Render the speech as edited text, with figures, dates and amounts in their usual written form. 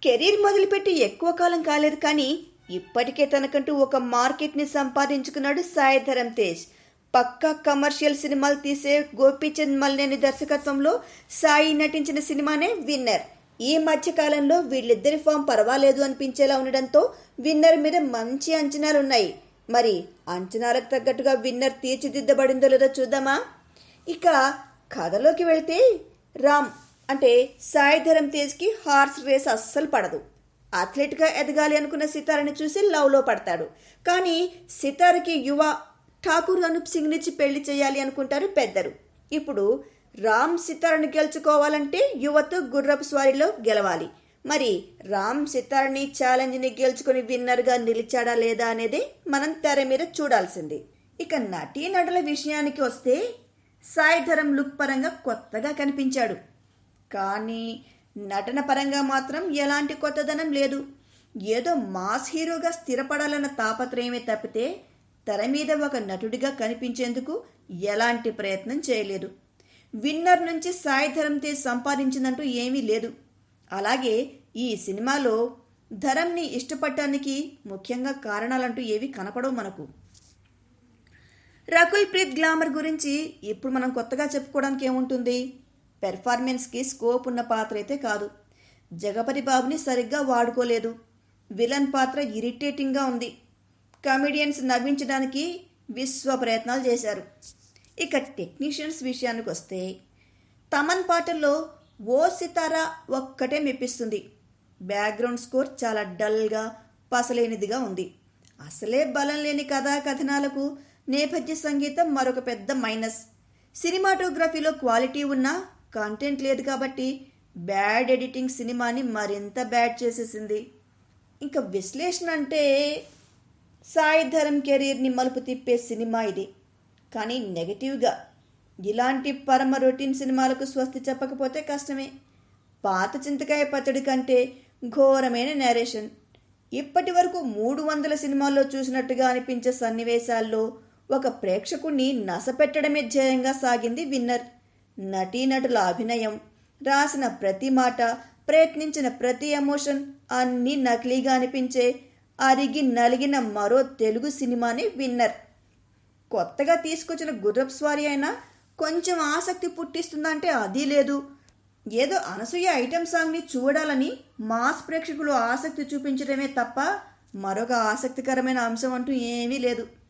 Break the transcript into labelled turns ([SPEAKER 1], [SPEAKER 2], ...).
[SPEAKER 1] Career మొదలుపెట్టి ఎక్కువ కాలం కాలేదు కానీ ఇప్పటికే తనకంటూ ఒక మార్కెట్ని సంపాదించుకున్నాడు సాయి ధరమ్ తేజ్. పక్కా కమర్షియల్ సినిమాలు తీసే గోపీచంద్ మల్లేని దర్శకత్వంలో సాయి నటించిన సినిమానే విన్నర్. ఈ మధ్య కాలంలో వీళ్ళిద్దరి ఫామ్ పర్వాలేదు అనిపించేలా ఉండడంతో విన్నర్ మీద మంచి అంచనాలున్నాయి. మరి అంచనాలకు తగ్గట్టుగా విన్నర్ తీర్చిదిద్దబడిందో లేదో చూద్దామా. ఇక కథలోకి వెళ్తే రామ్ అంటే సాయి ధరమ్ తేజ్కి హార్స్ రేస్ అస్సలు పడదు. అథ్లెట్గా ఎదగాలి అనుకున్న సితారని చూసి లవ్లో పడతాడు. కానీ సితారకి యువ ఠాకూర్ అనూప్ సింగ్నిచ్చి పెళ్లి చేయాలి అనుకుంటారు పెద్దలు. ఇప్పుడు రామ్ సితారని గెలుచుకోవాలంటే యువతో గుర్రపు స్వారీలో గెలవాలి. మరి రామ్ సితారని ఛాలెంజ్ని గెలుచుకుని విన్నర్గా నిలిచాడా లేదా అనేది మనం తెర మీద చూడాల్సింది. ఇక నటీనటుల విషయానికి వస్తే సాయి ధరమ్ లుక్ పరంగా కొత్తగా కనిపించాడు. కానీ నటన పరంగా మాత్రం ఎలాంటి కొత్తదనం లేదు. ఏదో మాస్ హీరోగా స్థిరపడాలన్న తాపత్రయమే తప్పితే తెర మీద ఒక నటుడిగా కనిపించేందుకు ఎలాంటి ప్రయత్నం చేయలేదు. విన్నర్ నుంచి సాయి ధరమ్ తేజ్ సంపాదించిందంటూ ఏమీ లేదు. అలాగే ఈ సినిమాలో ధరమ్ని ఇష్టపడటానికి ముఖ్యంగా కారణాలంటూ ఏవి కనపడవు మనకు. రకుల్ ప్రీత్ గ్లామర్ గురించి ఇప్పుడు మనం కొత్తగా చెప్పుకోవడానికి ఏముంటుంది. పెర్ఫార్మెన్స్కి స్కోప్ ఉన్న పాత్ర అయితే కాదు. జగపతి బాబుని సరిగ్గా వాడుకోలేదు. విలన్ పాత్ర ఇరిటేటింగ్గా ఉంది. కమెడియన్స్ నవ్వించడానికి విశ్వ ప్రయత్నాలు చేశారు. ఇక టెక్నీషియన్స్ విషయానికి వస్తే తమన్ పాటల్లో ఓ సితారా ఒక్కటే మెప్పిస్తుంది. బ్యాక్గ్రౌండ్ స్కోర్ చాలా డల్గా పసలేనిదిగా ఉంది. అసలే బలం లేని కథా కథనాలకు నేపథ్య సంగీతం మరొక పెద్ద మైనస్. సినిమాటోగ్రఫీలో క్వాలిటీ ఉన్నా కంటెంట్ లేదు కాబట్టి బ్యాడ్ ఎడిటింగ్ సినిమాని మరింత బ్యాడ్ చేసేసింది. ఇంకా విశ్లేషణ అంటే సాయి ధరమ్ కెరీర్ని మలుపు తిప్పే సినిమా ఇది. కానీ నెగటివ్గా ఇలాంటి పరమ రొటీన్ సినిమాలకు స్వస్తి చెప్పకపోతే కష్టమే. పాత చింతకాయ పచ్చడి కంటే ఘోరమైన నేరేషన్. ఇప్పటి వరకు 300 సినిమాల్లో చూసినట్టుగా అనిపించే సన్నివేశాల్లో ఒక ప్రేక్షకుణ్ణి నసపెట్టడమే ధ్యేయంగా సాగింది విన్నర్. నటీనటుల అభినయం, రాసిన ప్రతి మాట, ప్రయత్నించిన ప్రతి ఎమోషన్ అన్నీ నకిలీగా అనిపించే అరిగి నలిగిన మరో తెలుగు సినిమానే విన్నర్. కొత్తగా తీసుకొచ్చిన గుర్రపు స్వారీ అయినా కొంచెం ఆసక్తి పుట్టిస్తుందంటే అది లేదు. ఏదో అనసూయ ఐటెం సాంగ్ని చూడాలని మాస్ ప్రేక్షకులు ఆసక్తి చూపించడమే తప్ప మరొక ఆసక్తికరమైన అంశం అంటూ ఏమీ లేదు.